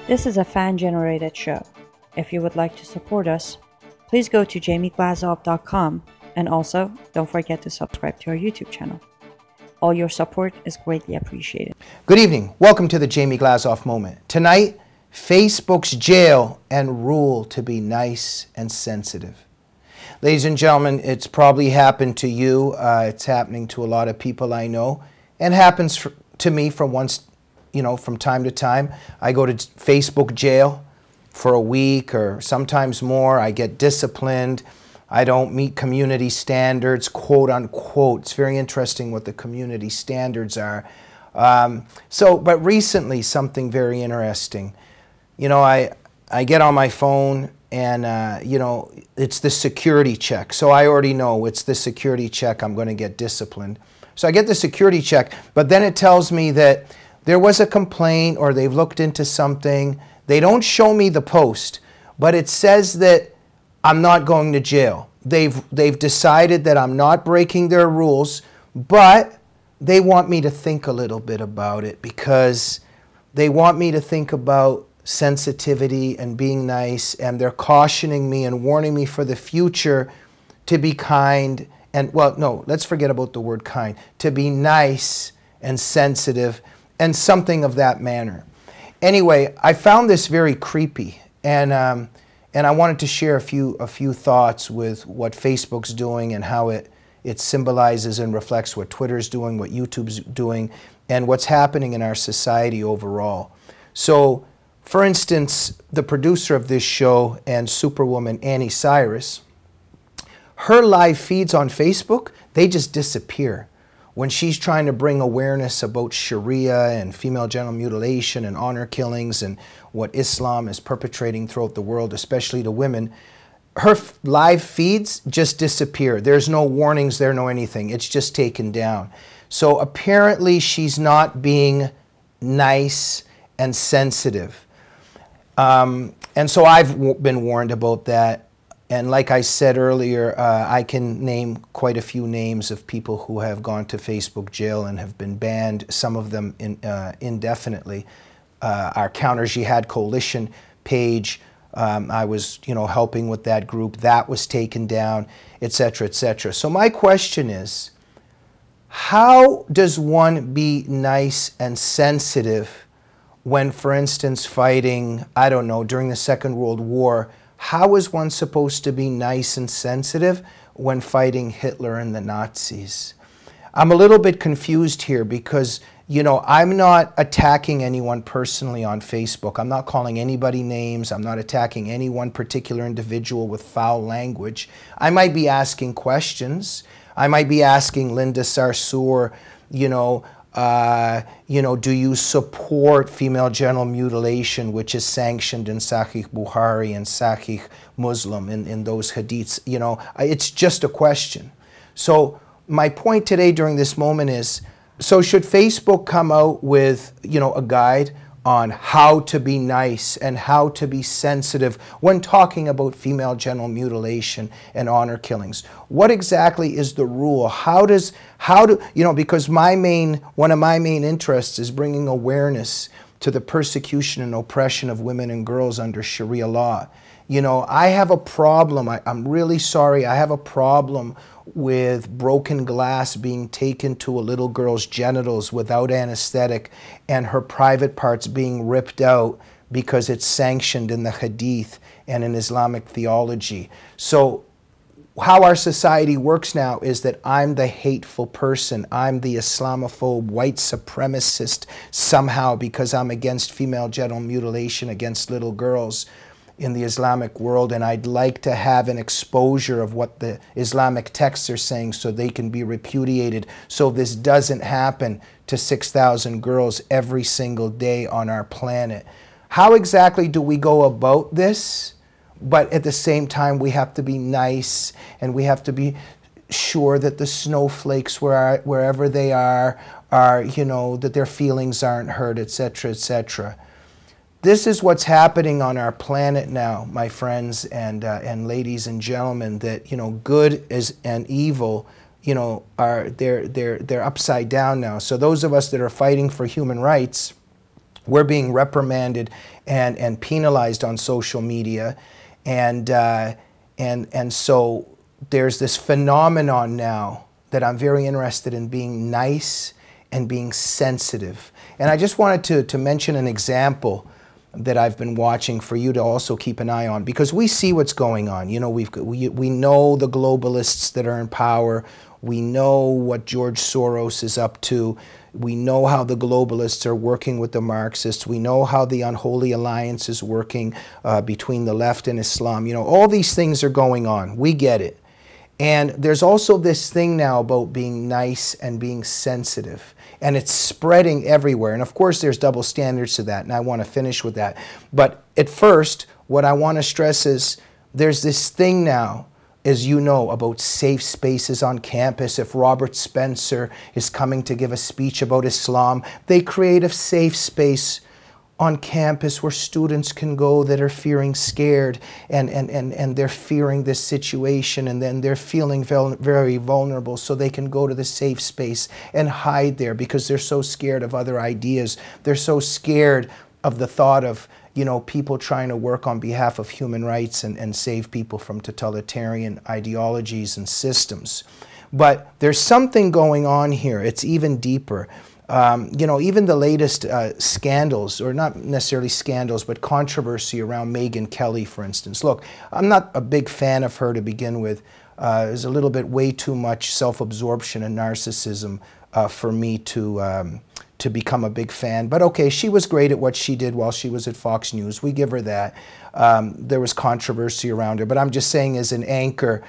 This is a fan-generated show. If you would like to support us, please go to jamieglazov.com, and also don't forget to subscribe to our YouTube channel. All your support is greatly appreciated. Good evening. Welcome to the Jamie Glazov Moment. Tonight, Facebook's jail and rule to be nice and sensitive. Ladies and gentlemen, it's probably happened to you. It's happening to a lot of people I know, and happens to me from time to time. I go to Facebook jail for a week or sometimes more. I get disciplined. I don't meet community standards, quote unquote. It's very interesting what the community standards are. But recently, something very interesting. I get on my phone and, it's the security check. So I already know it's the security check. I'm going to get disciplined. So I get the security check, but then it tells me that there was a complaint or they've looked into something. They don't show me the post, but it says that I'm not going to jail. They've decided that I'm not breaking their rules, but they want me to think a little bit about it because they want me to think about sensitivity and being nice, and they're cautioning me and warning me for the future to be kind and, well, no, let's forget about the word kind, to be nice and sensitive and something of that manner. Anyway, I found this very creepy, and I wanted to share a few thoughts with what Facebook's doing and how it symbolizes and reflects what Twitter's doing, what YouTube's doing, and what's happening in our society overall. So, for instance, the producer of this show and Superwoman Annie Cyrus, her live feeds on Facebook, they just disappear. When she's trying to bring awareness about Sharia and female genital mutilation and honor killings and what Islam is perpetrating throughout the world, especially to women, her live feeds just disappear. There's no warnings there, no anything. It's just taken down. So apparently she's not being nice and sensitive. And so I've been warned about that. And like I said earlier, I can name quite a few names of people who have gone to Facebook jail and have been banned, some of them indefinitely. Our Counter Jihad Coalition page, I was helping with that group. That was taken down, etc., etc. So my question is, how does one be nice and sensitive when, for instance, fighting, I don't know, during the Second World War? How is one supposed to be nice and sensitive when fighting Hitler and the Nazis? I'm a little bit confused here because, I'm not attacking anyone personally on Facebook. I'm not calling anybody names. I'm not attacking any one particular individual with foul language. I might be asking questions. I might be asking Linda Sarsour, do you support female genital mutilation, which is sanctioned in Sahih Bukhari and Sahih Muslim, in those hadiths? It's just a question. So my point today during this moment is, so should Facebook come out with, a guide on how to be nice and how to be sensitive when talking about female genital mutilation and honor killings? What exactly is the rule? Because one of my main interests is bringing awareness to the persecution and oppression of women and girls under Sharia law. I have a problem, I'm really sorry, I have a problem with broken glass being taken to a little girl's genitals without anesthetic and her private parts being ripped out because it's sanctioned in the Hadith and in Islamic theology. So how our society works now is that I'm the hateful person, I'm the Islamophobe, white supremacist somehow because I'm against female genital mutilation against little girls in the Islamic world, and I'd like to have an exposure of what the Islamic texts are saying so they can be repudiated, so this doesn't happen to 6,000 girls every single day on our planet. How exactly do we go about this? But at the same time, we have to be nice, and we have to be sure that the snowflakes, wherever they are, that their feelings aren't hurt, etc., etc. This is what's happening on our planet now, my friends and ladies and gentlemen, that, good and evil, they're upside down now. So those of us that are fighting for human rights, We're being reprimanded and penalized on social media. And so there's this phenomenon now that I'm very interested in, being nice and being sensitive. And I just wanted to mention an example that I've been watching for you to also keep an eye on, because we see what's going on. You know, we know the globalists that are in power. We know what George Soros is up to. We know how the globalists are working with the Marxists. We know how the unholy alliance is working between the left and Islam. You know, all these things are going on. We get it. And there's also this thing now about being nice and being sensitive. And it's spreading everywhere. And of course, there's double standards to that. And I want to finish with that. But at first, what I want to stress is there's this thing now, as you know, about safe spaces on campus. If Robert Spencer is coming to give a speech about Islam, they create a safe space on campus where students can go that are feeling scared and they're fearing this situation, and then they're feeling very vulnerable, so they can go to the safe space and hide there because they're so scared of other ideas. They're so scared of the thought of, you know, people trying to work on behalf of human rights and save people from totalitarian ideologies and systems. But there's something going on here. It's even deeper. You know, even the latest scandals, or not necessarily scandals, but controversy around Megyn Kelly, for instance. Look, I'm not a big fan of her to begin with. There's a little bit way too much self-absorption and narcissism for me to become a big fan. But okay, she was great at what she did while she was at Fox News. We give her that. There was controversy around her, but I'm just saying, as an anchor,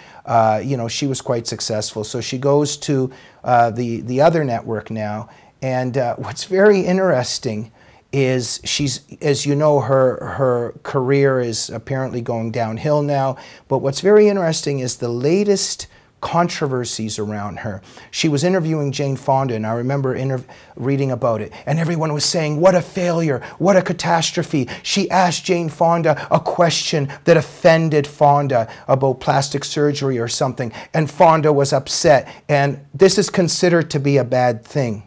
you know, she was quite successful. So she goes to the other network now. And what's very interesting is she's, as you know, her career is apparently going downhill now. But what's very interesting is the latest controversies around her. She was interviewing Jane Fonda, and I remember reading about it, and everyone was saying, what a failure, what a catastrophe. She asked Jane Fonda a question that offended Fonda about plastic surgery or something, and Fonda was upset, and this is considered to be a bad thing.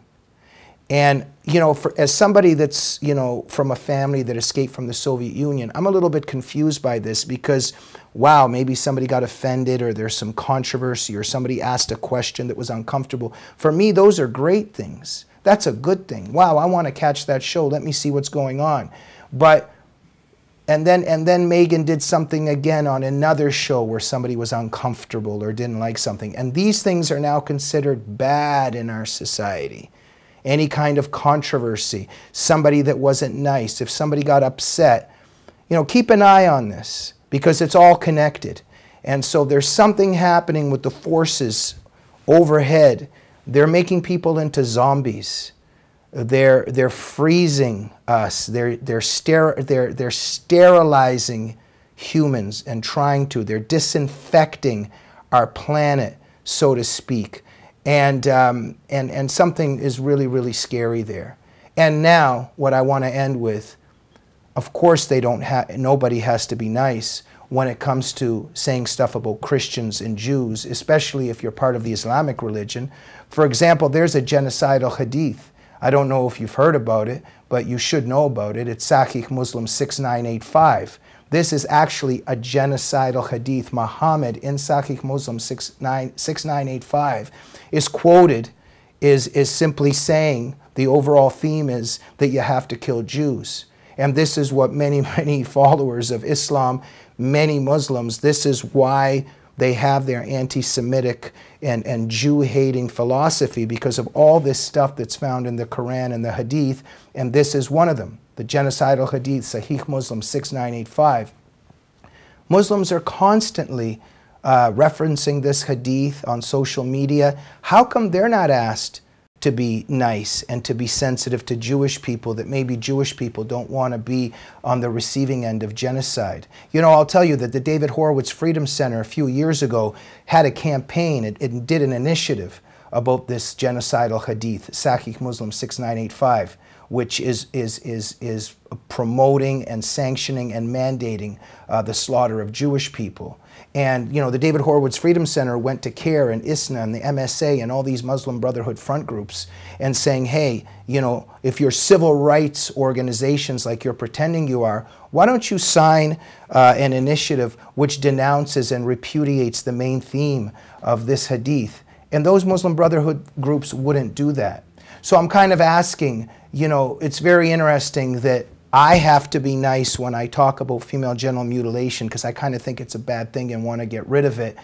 And, you know, as somebody that's, you know, from a family that escaped from the Soviet Union, I'm a little bit confused by this because, wow, maybe somebody got offended, or there's some controversy, or somebody asked a question that was uncomfortable. For me, those are great things. That's a good thing. Wow, I want to catch that show. Let me see what's going on. But, and then Megyn did something again on another show where somebody was uncomfortable or didn't like something. And these things are now considered bad in our society. Any kind of controversy, somebody that wasn't nice, if somebody got upset, you know, keep an eye on this, because it's all connected. And so there's something happening with the forces overhead. They're making people into zombies. They're freezing us. They're sterilizing humans and they're disinfecting our planet, so to speak. And something is really, really scary there. And now, what I want to end with, of course nobody has to be nice when it comes to saying stuff about Christians and Jews, especially if you're part of the Islamic religion. For example, there's a genocidal hadith. I don't know if you've heard about it, but you should know about it. It's Sahih Muslim 6985. This is actually a genocidal hadith. Muhammad in Sahih Muslim 6985 is quoted, is simply saying the overall theme is that you have to kill Jews. And this is what many followers of Islam, many Muslims, this is why they have their anti-Semitic and Jew-hating philosophy, because of all this stuff that's found in the Quran and the Hadith, and this is one of them. The genocidal hadith, Sahih Muslim 6985. Muslims are constantly referencing this hadith on social media. How come they're not asked to be nice and to be sensitive to Jewish people, that maybe Jewish people don't want to be on the receiving end of genocide? You know, I'll tell you that the David Horowitz Freedom Center a few years ago had a campaign, it did an initiative about this genocidal hadith, Sahih Muslim 6985, which is promoting and sanctioning and mandating the slaughter of Jewish people. And, you know, the David Horowitz Freedom Center went to CARE and ISNA and the MSA and all these Muslim Brotherhood front groups and saying, hey, you know, if you're civil rights organizations like you're pretending you are, why don't you sign an initiative which denounces and repudiates the main theme of this hadith? And those Muslim Brotherhood groups wouldn't do that. So I'm kind of asking, you know, it's very interesting that I have to be nice when I talk about female genital mutilation because I kind of think it's a bad thing and want to get rid of it.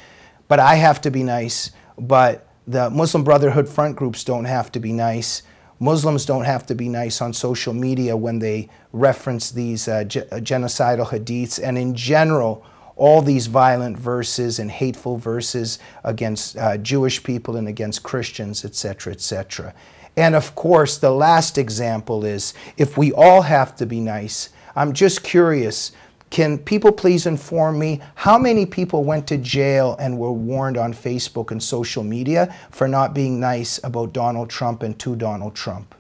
But I have to be nice, but the Muslim Brotherhood front groups don't have to be nice. Muslims don't have to be nice on social media when they reference these genocidal hadiths, and in general, all these violent verses and hateful verses against Jewish people and against Christians, etc., etc. And of course, the last example is, if we all have to be nice, I'm just curious, can people please inform me how many people went to jail and were warned on Facebook and social media for not being nice about Donald Trump and to Donald Trump?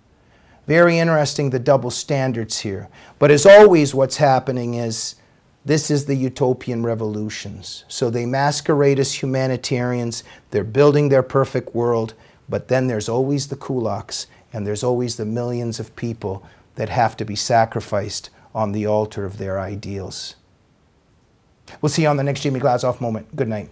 Very interesting, the double standards here. But as always, what's happening is, this is the utopian revolutions. So they masquerade as humanitarians, they're building their perfect world, but then there's always the kulaks, and there's always the millions of people that have to be sacrificed on the altar of their ideals. We'll see you on the next Jamie Glazov Moment. Good night.